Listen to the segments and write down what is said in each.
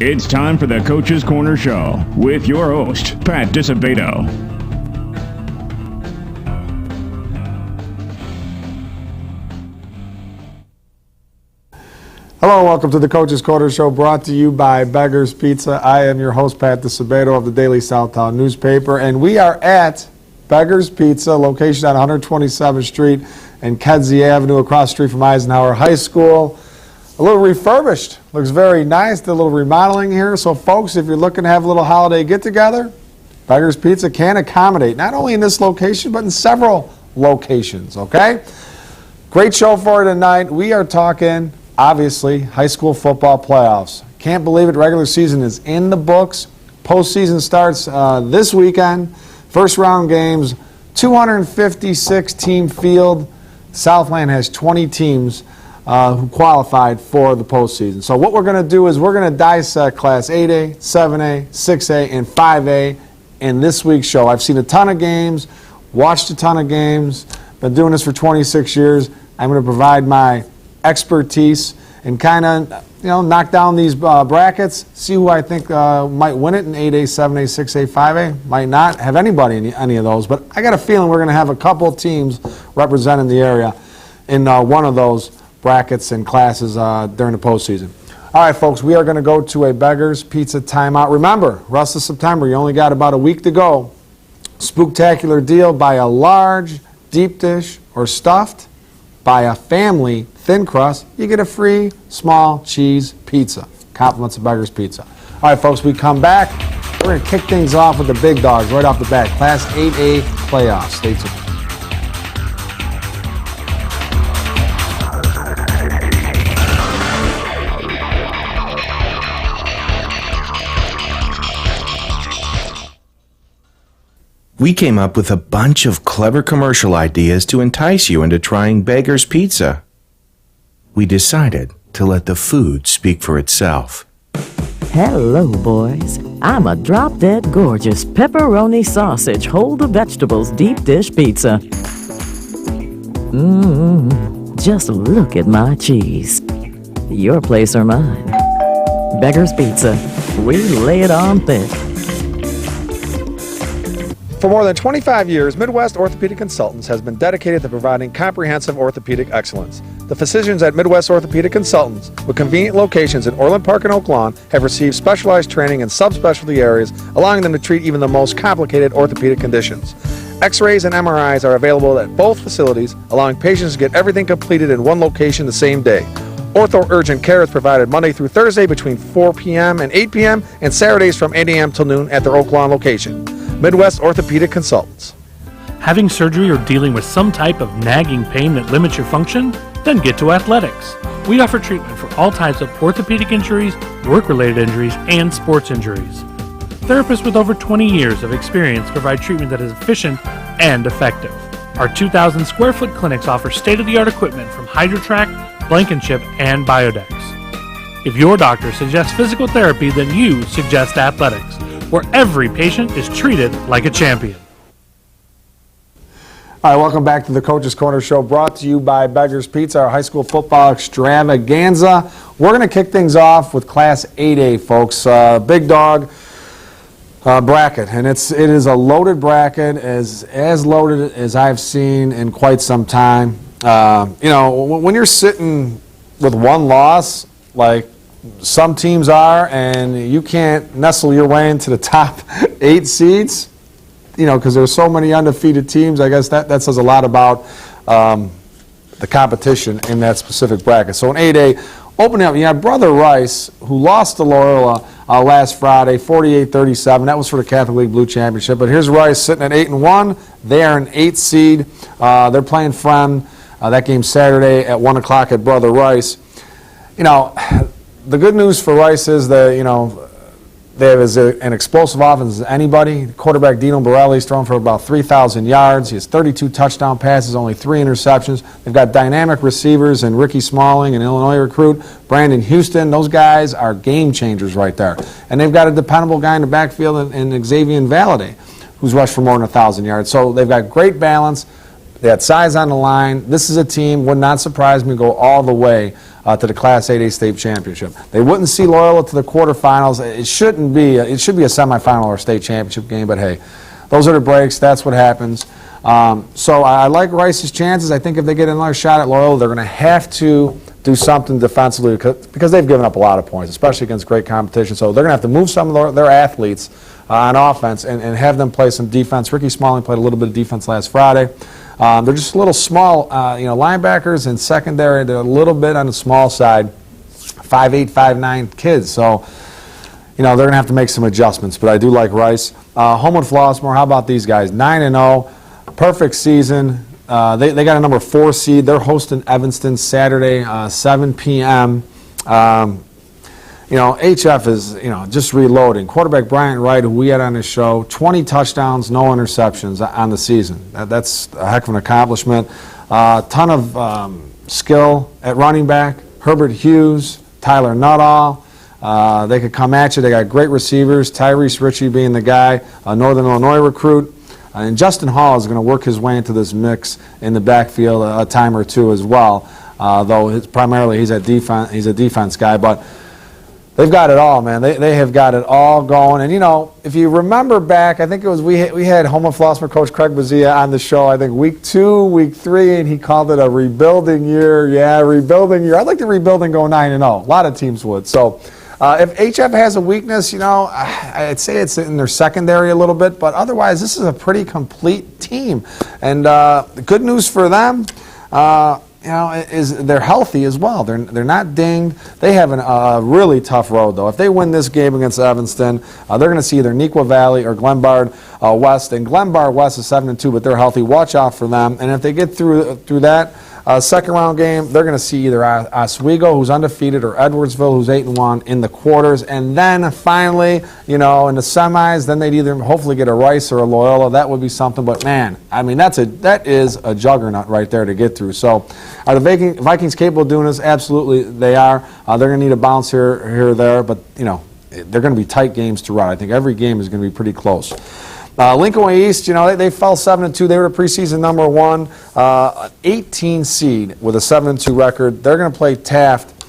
It's time for the Coach's Corner Show with your host, Pat Disabato. Hello, welcome to the Coach's Corner Show, brought to you by Beggar's Pizza. I am your host, Pat Disabato of the Daily Southtown newspaper, and we are at Beggar's Pizza, location on 127th Street and Kedzie Avenue, across the street from Eisenhower High School. A little refurbished, looks very nice. Did a little remodeling here. So, folks, if you're looking to have a little holiday get-together, Beggar's Pizza can accommodate, not only in this location, but in several locations, okay? Great show for you tonight. We are talking, obviously, high school football playoffs. Can't believe it, regular season is in the books. Postseason starts this weekend. First round games, 256-team field. Southland has 20 teams who qualified for the postseason. So what we're going to do is we're going to dissect Class 8A, 7A, 6A, and 5A in this week's show. I've seen a ton of games, watched a ton of games, been doing this for 26 years. I'm going to provide my expertise and kind of, knock down these brackets, see who I think might win it in 8A, 7A, 6A, 5A. Might not have anybody in any of those, but I got a feeling we're going to have a couple of teams representing the area in one of those brackets and classes during the postseason. All right, folks, we are going to go to a Beggar's Pizza timeout. Remember, rest of September, you only got about a week to go. Spooktacular deal: buy a large deep dish or stuffed, buy a family thin crust, you get a free small cheese pizza. Compliments of Beggar's Pizza. All right, folks, we come back. We're going to kick things off with the big dogs right off the bat. Class 8A playoffs. Stay tuned. We came up with a bunch of clever commercial ideas to entice you into trying Beggar's Pizza. We decided to let the food speak for itself. Hello, boys. I'm a drop-dead gorgeous pepperoni sausage, hold the vegetables deep dish pizza. Just look at my cheese. Your place or mine. Beggar's Pizza. We lay it on thick. For more than 25 years, Midwest Orthopedic Consultants has been dedicated to providing comprehensive orthopedic excellence. The physicians at Midwest Orthopedic Consultants, with convenient locations in Orland Park and Oak Lawn, have received specialized training in subspecialty areas, allowing them to treat even the most complicated orthopedic conditions. X-rays and MRIs are available at both facilities, allowing patients to get everything completed in one location the same day. Ortho Urgent Care is provided Monday through Thursday between 4 p.m. and 8 p.m. and Saturdays from 8 a.m. till noon at their Oak Lawn location. Midwest Orthopedic Consultants. Having surgery or dealing with some type of nagging pain that limits your function? Then get to Athletics. We offer treatment for all types of orthopedic injuries, work-related injuries, and sports injuries. Therapists with over 20 years of experience provide treatment that is efficient and effective. Our 2,000 square foot clinics offer state-of-the-art equipment from HydroTrack, Blankenship, and Biodex. If your doctor suggests physical therapy, then you suggest Athletics, where every patient is treated like a champion. All right, welcome back to the Coach's Corner Show, brought to you by Beggar's Pizza, our high school football extravaganza. We're going to kick things off with Class 8A, folks. Big dog bracket, and it is a loaded bracket, as loaded as I've seen in quite some time. When you're sitting with one loss, like some teams are, and you can't nestle your way into the top 8 seeds, because there's so many undefeated teams, I guess that says a lot about the competition in that specific bracket. So in 8A, opening up, you have Brother Rice, who lost to Loyola last Friday, 48-37. That was for the Catholic League Blue Championship. But here's Rice sitting at 8-1. They are an 8 seed. They're playing Friend. That game's Saturday at 1 o'clock at Brother Rice. The good news for Rice is that, they have an explosive offense as anybody. Quarterback Dino Borelli's thrown for about 3,000 yards. He has 32 touchdown passes, only 3 interceptions. They've got dynamic receivers and Ricky Smalling, an Illinois recruit, Brandon Houston. Those guys are game changers right there. And they've got a dependable guy in the backfield in Xavier Valade, who's rushed for more than 1,000 yards. So they've got great balance. They had size on the line. This is a team, would not surprise me, go all the way to the Class 8A state championship. They wouldn't see Loyola to the quarterfinals. It shouldn't be. It should be a semifinal or state championship game, but hey, those are the breaks. That's what happens. So I like Rice's chances. I think if they get another shot at Loyola, they're going to have to do something defensively because they've given up a lot of points, especially against great competition. So they're going to have to move some of their athletes on offense and have them play some defense. Ricky Smalling played a little bit of defense last Friday. They're just a little small, linebackers and secondary. They're a little bit on the small side, 5'8", 5'9" kids. So, they're going to have to make some adjustments. But I do like Rice. Homewood Flossmoor, how about these guys? 9-0, perfect season. They got a number 4 seed. They're hosting Evanston Saturday, 7 p.m. HF is, just reloading. Quarterback Bryant Wright, who we had on this show, 20 touchdowns, no interceptions on the season. That's a heck of an accomplishment. Ton of skill at running back. Herbert Hughes, Tyler Nuttall. They could come at you. They got great receivers. Tyrese Ritchie being the guy, a Northern Illinois recruit. And Justin Hall is going to work his way into this mix in the backfield a time or two as well, though primarily he's a defense guy. But they've got it all, man. They have got it all going. And, if you remember back, I think it was we had Homewood Flossmoor coach Craig Bazia on the show, I think week 2, week 3, and he called it a rebuilding year. Yeah, rebuilding year. I'd like to rebuild and go 9-0. A lot of teams would. So if HF has a weakness, I'd say it's in their secondary a little bit, but otherwise this is a pretty complete team. And the good news for them, is they're healthy as well. They're not dinged. They have a really tough road, though. If they win this game against Evanston, they're going to see either Neuqua Valley or Glenbard West. And Glenbard West is 7-2, but they're healthy. Watch out for them. And if they get through that second round game, they're going to see either Oswego, who's undefeated, or Edwardsville, who's 8-1 in the quarters. And then finally, in the semis, then they'd either hopefully get a Rice or a Loyola. That would be something. But man, I mean, that is a juggernaut right there to get through. So are the Vikings capable of doing this? Absolutely, they are. They're going to need a bounce here or there, but they're going to be tight games to run. I think every game is going to be pretty close. Lincoln Way East, they fell 7-2. They were the preseason number 1, an 18 seed with a 7-2 record. They're going to play Taft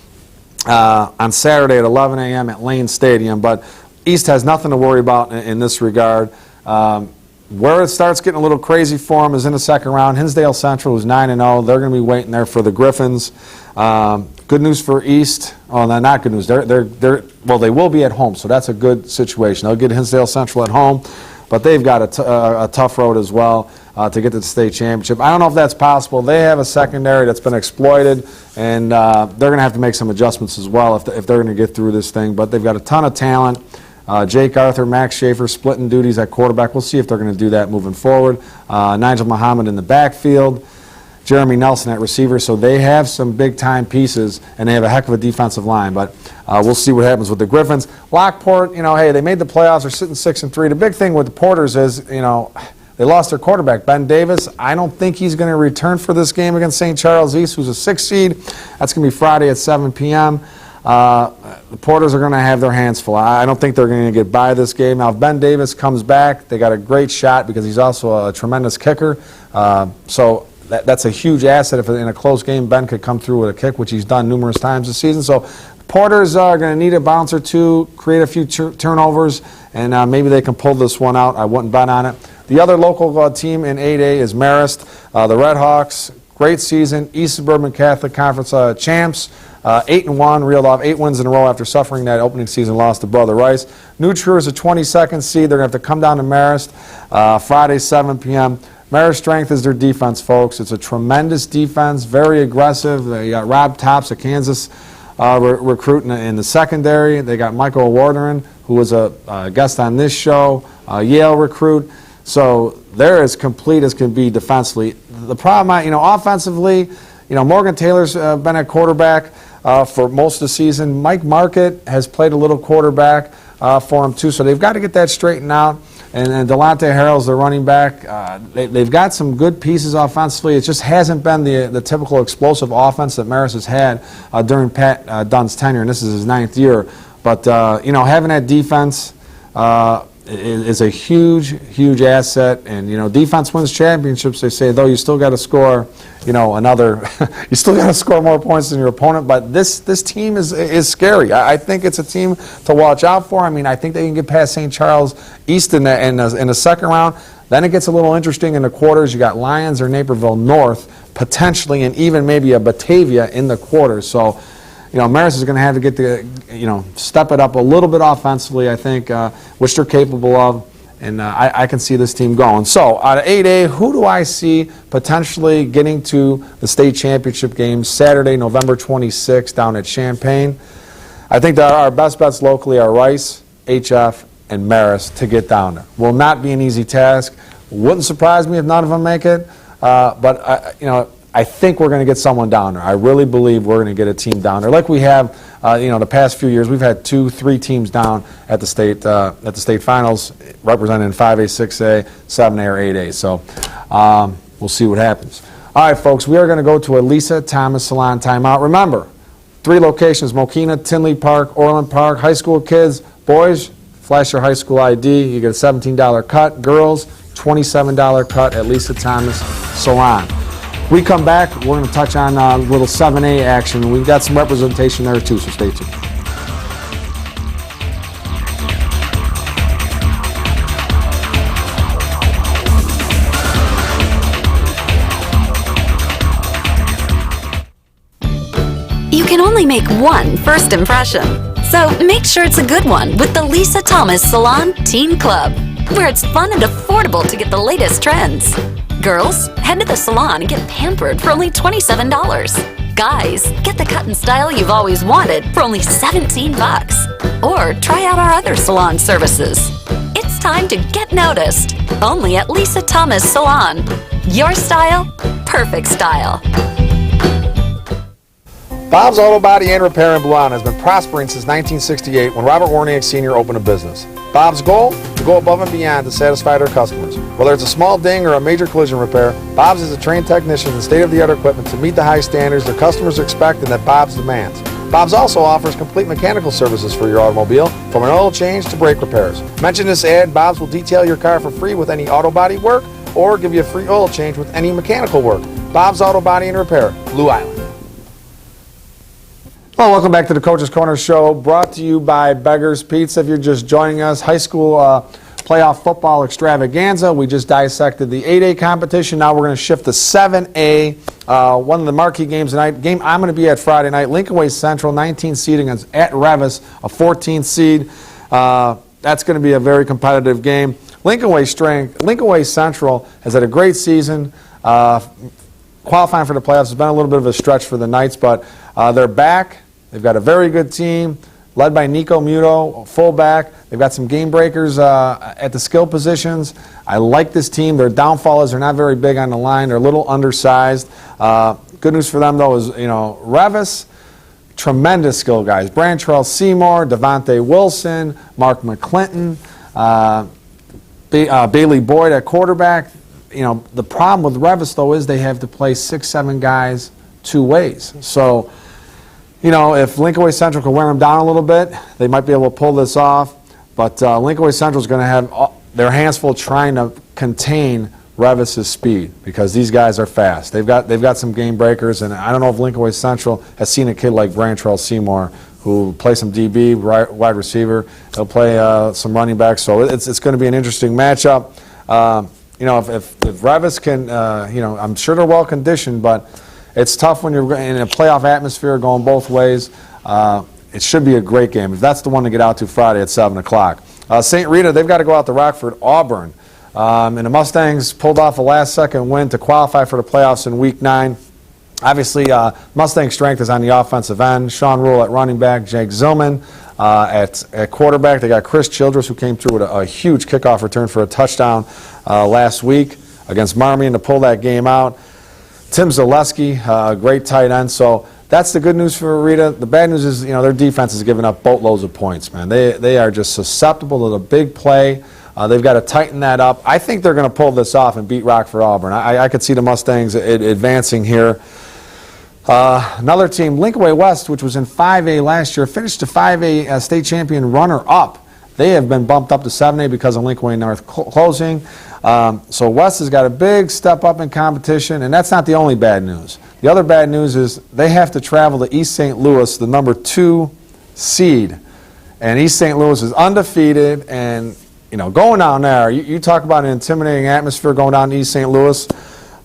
on Saturday at 11 a.m. at Lane Stadium. But East has nothing to worry about in this regard. Where it starts getting a little crazy for them is in the second round. Hinsdale Central, who's 9-0, they're going to be waiting there for the Griffins. Good news for East. Oh, no, not good news. They will be at home, so that's a good situation. They'll get Hinsdale Central at home. But they've got a tough road as well to get to the state championship. I don't know if that's possible. They have a secondary that's been exploited, and they're going to have to make some adjustments as well if they're going to get through this thing. But they've got a ton of talent. Jake Arthur, Max Schaefer splitting duties at quarterback. We'll see if they're going to do that moving forward. Nigel Muhammad in the backfield. Jeremy Nelson at receiver. So they have some big-time pieces, and they have a heck of a defensive line. But we'll see what happens with the Griffins. Lockport, hey, they made the playoffs. They're sitting 6-3. The big thing with the Porters is, they lost their quarterback, Ben Davis. I don't think he's going to return for this game against St. Charles East, who's a 6 seed. That's going to be Friday at 7 p.m. The Porters are going to have their hands full. I don't think they're going to get by this game. Now, if Ben Davis comes back, they got a great shot because he's also a tremendous kicker. So that's a huge asset. If in a close game, Ben could come through with a kick, which he's done numerous times this season. So Porters are going to need a bounce or two, create a few turnovers, and maybe they can pull this one out. I wouldn't bet on it. The other local team in 8A is Marist. The Red Hawks, great season. East Suburban Catholic Conference champs. 8-1, reeled off 8 wins in a row after suffering that opening season loss to Brother Rice. New Trier is a 22nd seed. They're going to have to come down to Marist Friday, 7 p.m. Marist's strength is their defense, folks. It's a tremendous defense, very aggressive. They got Rob Tops, a Kansas recruit in the secondary. They got Michael Warderin, who was a guest on this show, a Yale recruit. So they're as complete as can be defensively. The problem, offensively, Morgan Taylor's been at quarterback for most of the season. Mike Market has played a little quarterback for him, too. So they've got to get that straightened out. And Delonte Harrell's their running back. They've got some good pieces offensively. It just hasn't been the typical explosive offense that Marist has had during Pat Dunn's tenure, and this is his 9th year. But, having that defense is a huge asset. And, defense wins championships, they say, though you still got to score, you still got to score more points than your opponent. But this team is scary. I think it's a team to watch out for. I mean, I think they can get past St. Charles East in the second round. Then it gets a little interesting in the quarters. You got Lions or Naperville North, potentially, and even maybe a Batavia in the quarters. So, Marist is going to have to get step it up a little bit offensively, I think, which they're capable of. And I can see this team going. So, out of 8A, who do I see potentially getting to the state championship game Saturday, November 26th, down at Champaign? I think that our best bets locally are Rice, HF, and Marist to get down there. Will not be an easy task. Wouldn't surprise me if none of them make it. But I think we're going to get someone down there. I really believe we're going to get a team down there, like we have. The past few years, we've had 2-3 teams down at the state finals, represented in 5A, 6A, 7A, or 8A. So we'll see what happens. All right, folks, we are going to go to a Lisa Thomas Salon timeout. Remember, 3 locations: Mokina, Tinley Park, Orland Park. High school kids, boys, flash your high school ID. You get a $17 cut. Girls, $27 cut at Lisa Thomas Salon. We come back, we're going to touch on a little 7A action. We've got some representation there too, so stay tuned. You can only make one first impression, so make sure it's a good one with the Lisa Thomas Salon Teen Club, where it's fun and affordable to get the latest trends. Girls, head to the salon and get pampered for only $27. Guys, get the cut and style you've always wanted for only $17. Or try out our other salon services. It's time to get noticed. Only at Lisa Thomas Salon. Your style, perfect style. Bob's Auto Body and Repair in Blue Island has been prospering since 1968 when Robert Warniak Sr. opened a business. Bob's goal? To go above and beyond to satisfy their customers. Whether it's a small ding or a major collision repair, Bob's is a trained technician and state-of-the-art equipment to meet the high standards their customers expect and that Bob's demands. Bob's also offers complete mechanical services for your automobile, from an oil change to brake repairs. Mention this ad, Bob's will detail your car for free with any auto body work or give you a free oil change with any mechanical work. Bob's Auto Body and Repair, Blue Island. Well, welcome back to the Coach's Corner Show, brought to you by Beggar's Pizza. If you're just joining us, high school playoff football extravaganza. We just dissected the 8A competition. Now we're going to shift to 7A. One of the marquee games tonight, game I'm going to be at Friday night, Lincoln Way Central, 19 seed against at Revis, a 14 seed. That's going to be a very competitive game. Lincoln Way Central has had a great season. Qualifying for the playoffs has been a little bit of a stretch for the Knights, but they're back. They've got a very good team, led by Nico Muto, fullback. They've got some game breakers at the skill positions. I like this team. Their downfall is they're not very big on the line. They're a little undersized. Good news for them, though, is, Revis, tremendous skill guys. Brantrell Seymour, Devontae Wilson, Mark McClinton, Bailey Boyd at quarterback. The problem with Revis, though, is they have to play 6-7 guys 2 ways. So, if Lincoln Way Central can wear them down a little bit, they might be able to pull this off. But Lincoln Way Central is going to have their hands full trying to contain Revis's speed because these guys are fast. They've got some game breakers, and I don't know if Lincoln Way Central has seen a kid like Brantrell Seymour who plays some DB, wide receiver. He'll play some running backs. So it's going to be an interesting matchup. If Revis can, I'm sure they're well conditioned, but it's tough when you're in a playoff atmosphere going both ways. It should be a great game. If that's the one to get out to Friday at 7 o'clock. St. Rita, they've got to go out to Rockford, Auburn. And the Mustangs pulled off a last-second win to qualify for the playoffs in Week 9. Obviously, Mustang strength is on the offensive end. Sean Rule at running back, Jake Zillman at quarterback. They got Chris Childress, who came through with a huge kickoff return for a touchdown last week against Marmion to pull that game out. Tim Zaleski, great tight end. So that's the good news for Rita. The bad news is, their defense is giving up boatloads of points, man. They are just susceptible to the big play. They've got to tighten that up. I think they're going to pull this off and beat Rockford Auburn. I could see the Mustangs advancing here. Another team, Lincoln Way West, which was in 5A last year, finished a 5A state champion runner-up. They have been bumped up to 7A because of Lincoln Way North closing. So West has got a big step up in competition, and that's not the only bad news. The other bad news is they have to travel to East St. Louis, the number 2 seed. And East St. Louis is undefeated, and going down there, you talk about an intimidating atmosphere going down to East St. Louis.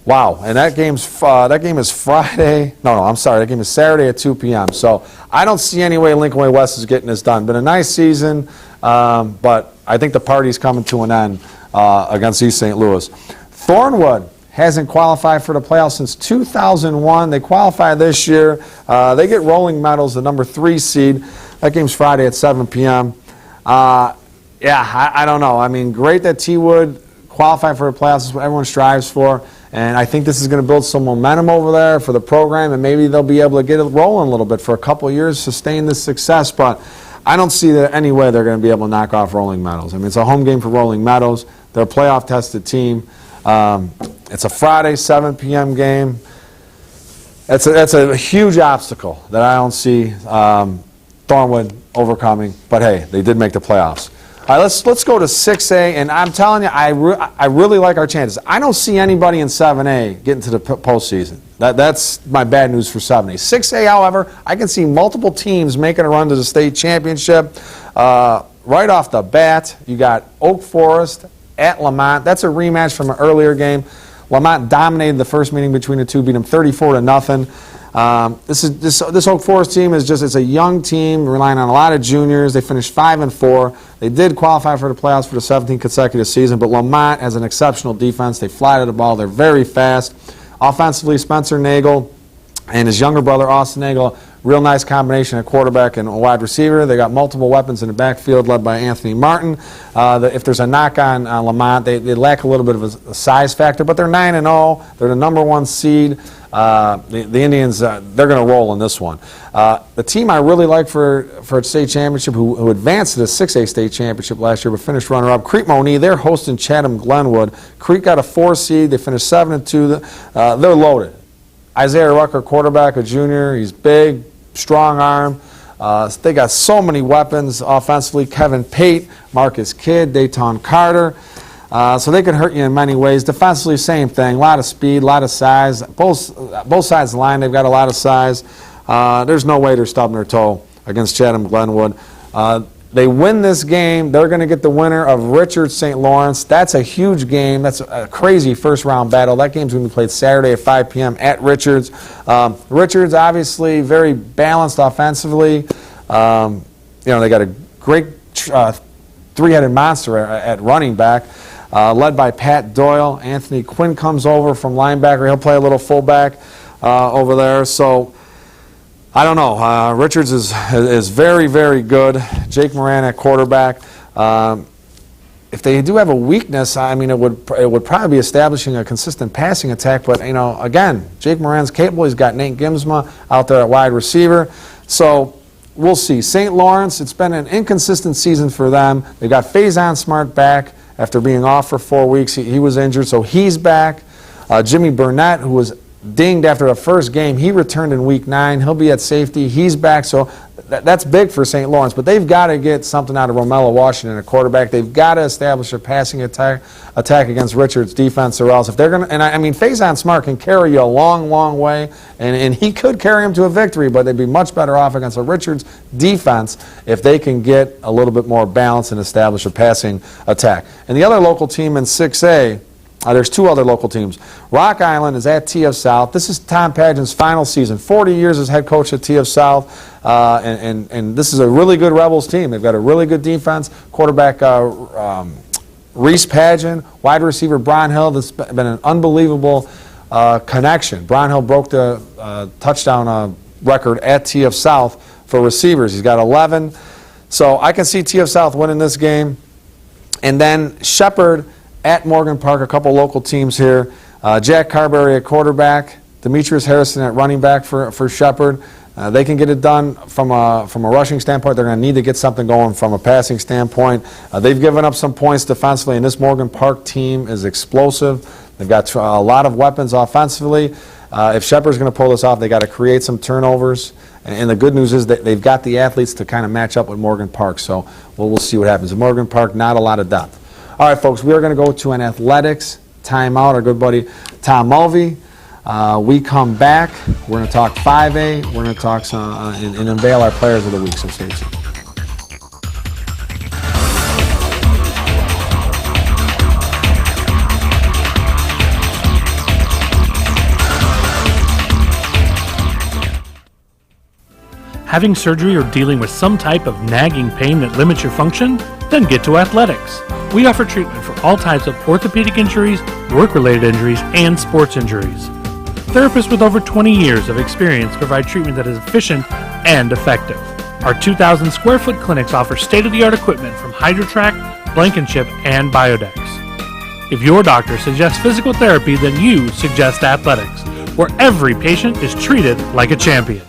Wow, and that game is Friday. No, I'm sorry. That game is Saturday at 2 p.m. So I don't see any way Lincoln Way West is getting this done. Been a nice season, but I think the party's coming to an end against East St. Louis. Thornwood hasn't qualified for the playoffs since 2001. They qualify this year. They get rolling medals, the number 3 seed. That game's Friday at 7 p.m. I don't know. I mean, great that T-Wood qualified for the playoffs. Is what everyone strives for. And I think this is going to build some momentum over there for the program, and maybe they'll be able to get it rolling a little bit for a couple of years, sustain this success. But I don't see any way they're going to be able to knock off Rolling Meadows. I mean, it's a home game for Rolling Meadows. They're a playoff-tested team. It's a Friday, 7 p.m. game. That's a huge obstacle that I don't see Thornwood overcoming. But, hey, they did make the playoffs. All right, let's go to 6A, and I'm telling you, I really like our chances. I don't see anybody in 7A getting to the postseason. That's my bad news for 7A. 6A, however, I can see multiple teams making a run to the state championship. Right off the bat, you got Oak Forest at Lamont. That's a rematch from an earlier game. Lamont dominated the first meeting between the two, beat them 34-0. This Oak Forest team it's a young team relying on a lot of juniors. They finished 5-4. They did qualify for the playoffs for the 17th consecutive season, but Lamont has an exceptional defense. They fly to the ball. They're very fast. Offensively, Spencer Nagel and his younger brother Austin Nagel, real nice combination of quarterback and a wide receiver. They got multiple weapons in the backfield led by Anthony Martin. If there's a knock on Lamont, they lack a little bit of a size factor, but they're 9-0. They're the number 1 seed. The Indians, they're going to roll in this one. The team I really like for its state championship, who advanced to the 6A state championship last year but finished runner-up, Crete Monee. They're hosting Chatham Glenwood. Crete got a 4 seed. They finished 7-2. They're loaded. Isaiah Rucker, quarterback, a junior. He's big, strong arm. They got so many weapons offensively. Kevin Pate, Marcus Kidd, Dayton Carter. So they could hurt you in many ways. Defensively, same thing. A lot of speed, a lot of size. Both sides of the line, they've got a lot of size. There's no way they're stubbing their toe against Chatham Glenwood. They win this game, they're going to get the winner of Richards St. Lawrence. That's a huge game. That's a crazy first-round battle. That game's going to be played Saturday at 5 p.m. at Richards. Richards, obviously, very balanced offensively. They got a great three-headed monster at running back. Led by Pat Doyle. Anthony Quinn comes over from linebacker. He'll play a little fullback over there. So, I don't know. Richards is very, very good. Jake Moran at quarterback. If they do have a weakness, I mean, it would probably be establishing a consistent passing attack. But, again, Jake Moran's capable. He's got Nate Gimsma out there at wide receiver. So, we'll see. St. Lawrence, it's been an inconsistent season for them. They've got Faison Smart back. After being off for 4 weeks, he was injured, so he's back. Jimmy Burnett, who was dinged after the first game, he returned in Week 9. He'll be at safety. He's back, so that's big for St. Lawrence. But they've got to get something out of Romello Washington, a quarterback. They've got to establish a passing attack against Richards' defense, or else if they're going to, and I mean, Faison Smart can carry you a long, long way, and he could carry him to a victory, but they'd be much better off against a Richards defense if they can get a little bit more balance and establish a passing attack. And the other local team in 6A, there's 2 other local teams. Rock Island is at TF South. This is Tom Pageant's final season. 40 years as head coach at TF South, and this is a really good Rebels team. They've got a really good defense. Quarterback Reese Pageant, wide receiver Bron Hill. This has been an unbelievable connection. Bron Hill broke the touchdown record at TF South for receivers. He's got 11. So I can see TF South winning this game. And then Shepherd at Morgan Park, a couple local teams here. Jack Carberry at quarterback, Demetrius Harrison at running back for Shepherd. They can get it done from a rushing standpoint. They're going to need to get something going from a passing standpoint. They've given up some points defensively, and this Morgan Park team is explosive. They've got a lot of weapons offensively. If Shepherd's going to pull this off, they got to create some turnovers. And the good news is that they've got the athletes to kind of match up with Morgan Park. So we'll see what happens. At Morgan Park, not a lot of depth. All right, folks, we are going to go to an athletics timeout. Our good buddy Tom Mulvey. We come back. We're going to talk 5A. We're going to talk some, and unveil our players of the week. So stay tuned. Having surgery or dealing with some type of nagging pain that limits your function? Then get to Athletics. We offer treatment for all types of orthopedic injuries, work-related injuries, and sports injuries. Therapists with over 20 years of experience provide treatment that is efficient and effective. Our 2,000 square foot clinics offer state-of-the-art equipment from HydroTrack, Blankenship, and Biodex. If your doctor suggests physical therapy, then you suggest Athletics, where every patient is treated like a champion.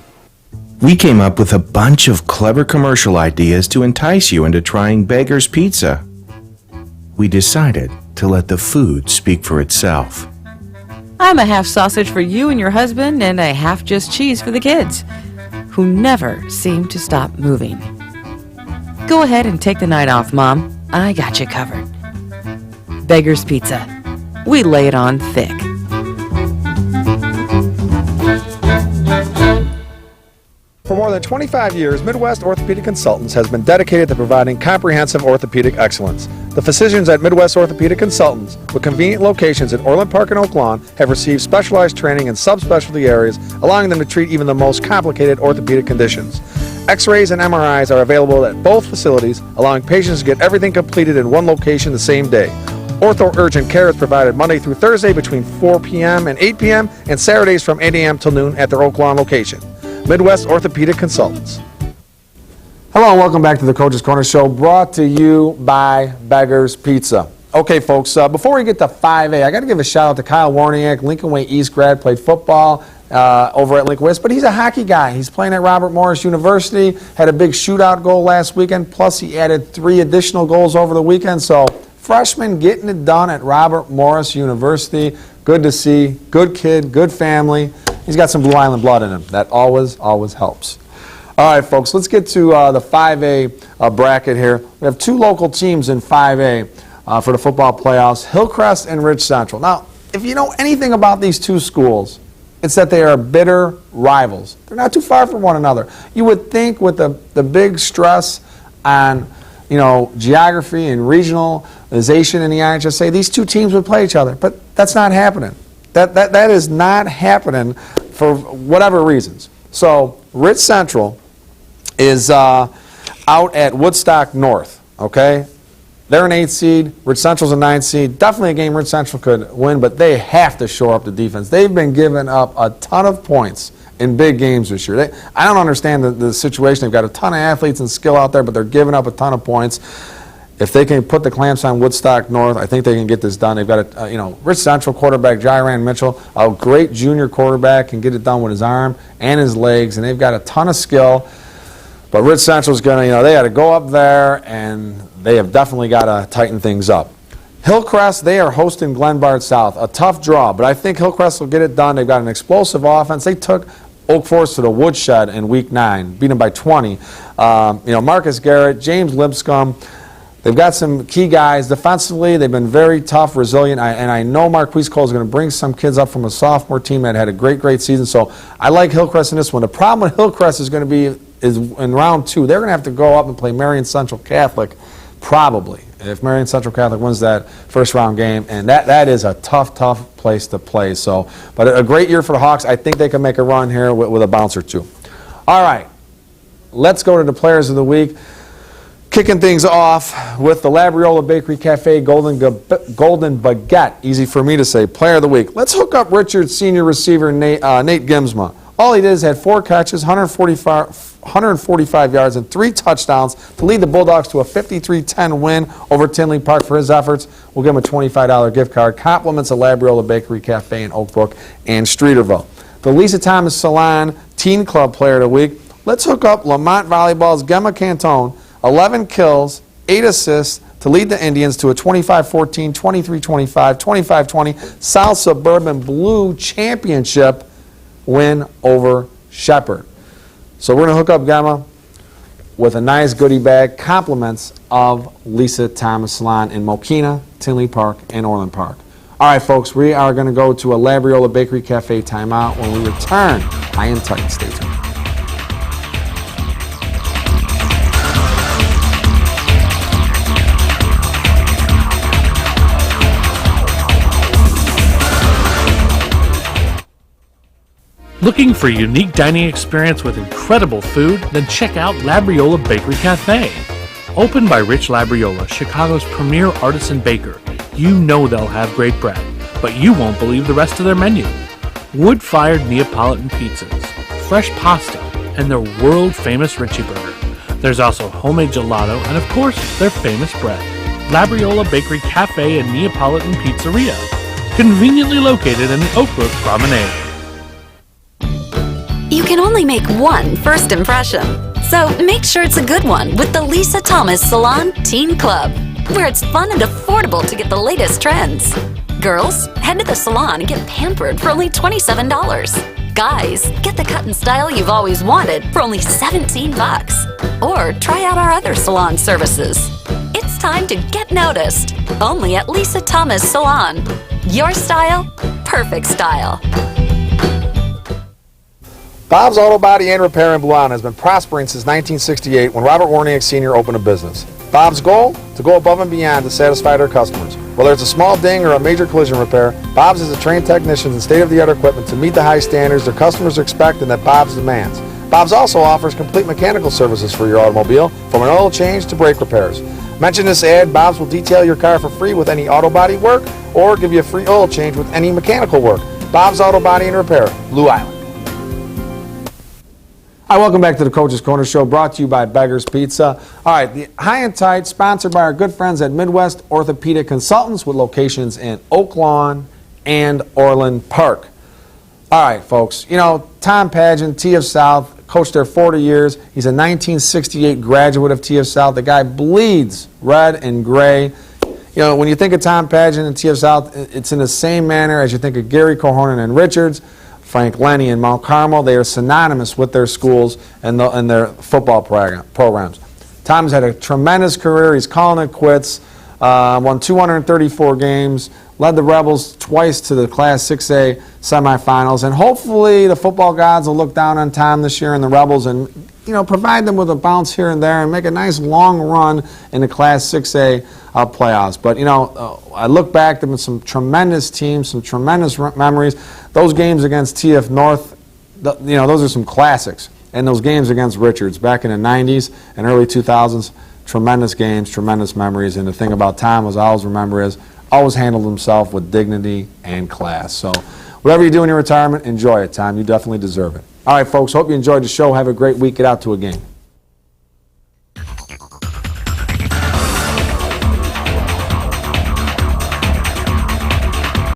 We came up with a bunch of clever commercial ideas to entice you into trying Beggar's Pizza. We decided to let the food speak for itself. I'm a half sausage for you and your husband and a half just cheese for the kids, who never seem to stop moving. Go ahead and take the night off, Mom. I got you covered. Beggar's Pizza. We lay it on thick. For more than 25 years, Midwest Orthopedic Consultants has been dedicated to providing comprehensive orthopedic excellence. The physicians at Midwest Orthopedic Consultants, with convenient locations at Orland Park and Oak Lawn, have received specialized training in subspecialty areas, allowing them to treat even the most complicated orthopedic conditions. X-rays and MRIs are available at both facilities, allowing patients to get everything completed in one location the same day. Ortho Urgent Care is provided Monday through Thursday between 4 p.m. and 8 p.m. and Saturdays from 8 a.m. till noon at their Oak Lawn location. Midwest Orthopedic Consultants. Hello and welcome back to the Coach's Corner Show, brought to you by Beggar's Pizza. Okay, folks, before we get to 5A, I got to give a shout out to Kyle Warniak, Lincoln Way East grad, played football over at Lincoln West, but he's a hockey guy. He's playing at Robert Morris University, had a big shootout goal last weekend, plus he added 3 additional goals over the weekend. So, freshman getting it done at Robert Morris University. Good to see. Good kid, good family. He's got some Blue Island blood in him. That always helps. All right, folks, let's get to the 5A bracket here. We have 2 local teams in 5A for the football playoffs, Hillcrest and Ridge Central. Now, if you know anything about these 2 schools, it's that they are bitter rivals. They're not too far from one another. You would think with the big stress on, geography and regionalization in the IHSA, these 2 teams would play each other, but that's not happening. That is not happening for whatever reasons. So Ridge Central is out at Woodstock North, okay? They're an 8 seed. Ridge Central's a 9 seed. Definitely a game Ridge Central could win, but they have to shore up the defense. They've been giving up a ton of points in big games this year. I don't understand the situation. They've got a ton of athletes and skill out there, but they're giving up a ton of points. If they can put the clamps on Woodstock North, I think they can get this done. They've got a Ridge Central quarterback, Jairan Mitchell, a great junior quarterback, can get it done with his arm and his legs, and they've got a ton of skill. But Ridge Central's going to, they got to go up there, and they have definitely got to tighten things up. Hillcrest, they are hosting Glenbard South. A tough draw, but I think Hillcrest will get it done. They've got an explosive offense. They took Oak Forest to the woodshed in Week 9, beat them by 20. Marcus Garrett, James Lipscomb. They've got some key guys. Defensively, they've been very tough, resilient, and I know Marquise Cole is going to bring some kids up from a sophomore team that had a great season. So I like Hillcrest in this one. The problem with Hillcrest is going to be is in round 2. They're going to have to go up and play Marion Central Catholic, probably, if Marion Central Catholic wins that first round game. And that is a tough place to play. So, but a great year for the Hawks. I think they can make a run here with a bounce or 2. All right, let's go to the players of the week. Kicking things off with the Labriola Bakery Cafe Golden Baguette. Easy for me to say. Player of the week. Let's hook up Richard's senior receiver, Nate Gimsma. All he did is had 4 catches, 145 yards, and 3 touchdowns to lead the Bulldogs to a 53-10 win over Tinley Park. For his efforts, we'll give him a $25 gift card. Compliments of Labriola Bakery Cafe in Oak Brook and Streeterville. The Lisa Thomas Salon Teen Club Player of the week. Let's hook up Lamont Volleyball's Gemma Cantone. 11 kills, 8 assists to lead the Indians to a 25-14, 23-25, 25-20 South Suburban Blue Championship win over Shepherd. So we're going to hook up Gemma with a nice goodie bag, compliments of Lisa Thomas Salon in Mokina, Tinley Park, and Orland Park. All right, folks, we are going to go to a Labriola Bakery Cafe timeout. When we return, I am tight. Stay tuned. Looking for a unique dining experience with incredible food? Then check out Labriola Bakery Cafe. Opened by Rich Labriola, Chicago's premier artisan baker, you know they'll have great bread, but you won't believe the rest of their menu. Wood-fired Neapolitan pizzas, fresh pasta, and their world-famous Richie Burger. There's also homemade gelato and, of course, their famous bread. Labriola Bakery Cafe and Neapolitan Pizzeria, conveniently located in the Oak Brook Promenade. You can only make one first impression, so make sure it's a good one with the Lisa Thomas Salon Teen Club, where it's fun and affordable to get the latest trends. Girls, head to the salon and get pampered for only $27. Guys, get the cut and style you've always wanted for only $17. Or try out our other salon services. It's time to get noticed, only at Lisa Thomas Salon. Your style, perfect style. Bob's Auto Body and Repair in Blue Island has been prospering since 1968 when Robert Warniak Sr. opened a business. Bob's goal? To go above and beyond to satisfy their customers. Whether it's a small ding or a major collision repair, Bob's has a trained technicians and state-of-the-art equipment to meet the high standards their customers expect and that Bob's demands. Bob's also offers complete mechanical services for your automobile, from an oil change to brake repairs. Mention this ad, Bob's will detail your car for free with any auto body work or give you a free oil change with any mechanical work. Bob's Auto Body and Repair, Blue Island. Hi, welcome back to the Coach's Corner Show, brought to you by Beggar's Pizza. All right, the High and Tight, sponsored by our good friends at Midwest Orthopedic Consultants with locations in Oak Lawn and Orland Park. All right, folks, you know, Tom Pageant, TF South, coached there 40 years. He's a 1968 graduate of TF South. The guy bleeds red and gray. You know, when you think of Tom Pageant and TF South, it's in the same manner as you think of Gary Cohonen and Richards, Frank Lenny and Mount Carmel. They are synonymous with their schools and their football programs. Tom's had a tremendous career. He's calling it quits. Won 234 games, led the Rebels twice to the Class 6A semifinals, and hopefully the football gods will look down on Tom this year and the Rebels and, you know, provide them with a bounce here and there and make a nice long run in the Class 6A playoffs. But, you know, I look back, there have been some tremendous teams, some tremendous memories. Those games against TF North, you know, those are some classics. And those games against Richards back in the 90s and early 2000s, tremendous games, tremendous memories. And the thing about Tom, as I always remember, is always handled himself with dignity and class. So whatever you do in your retirement, enjoy it, Tom. You definitely deserve it. All right, folks, hope you enjoyed the show. Have a great week. Get out to a game.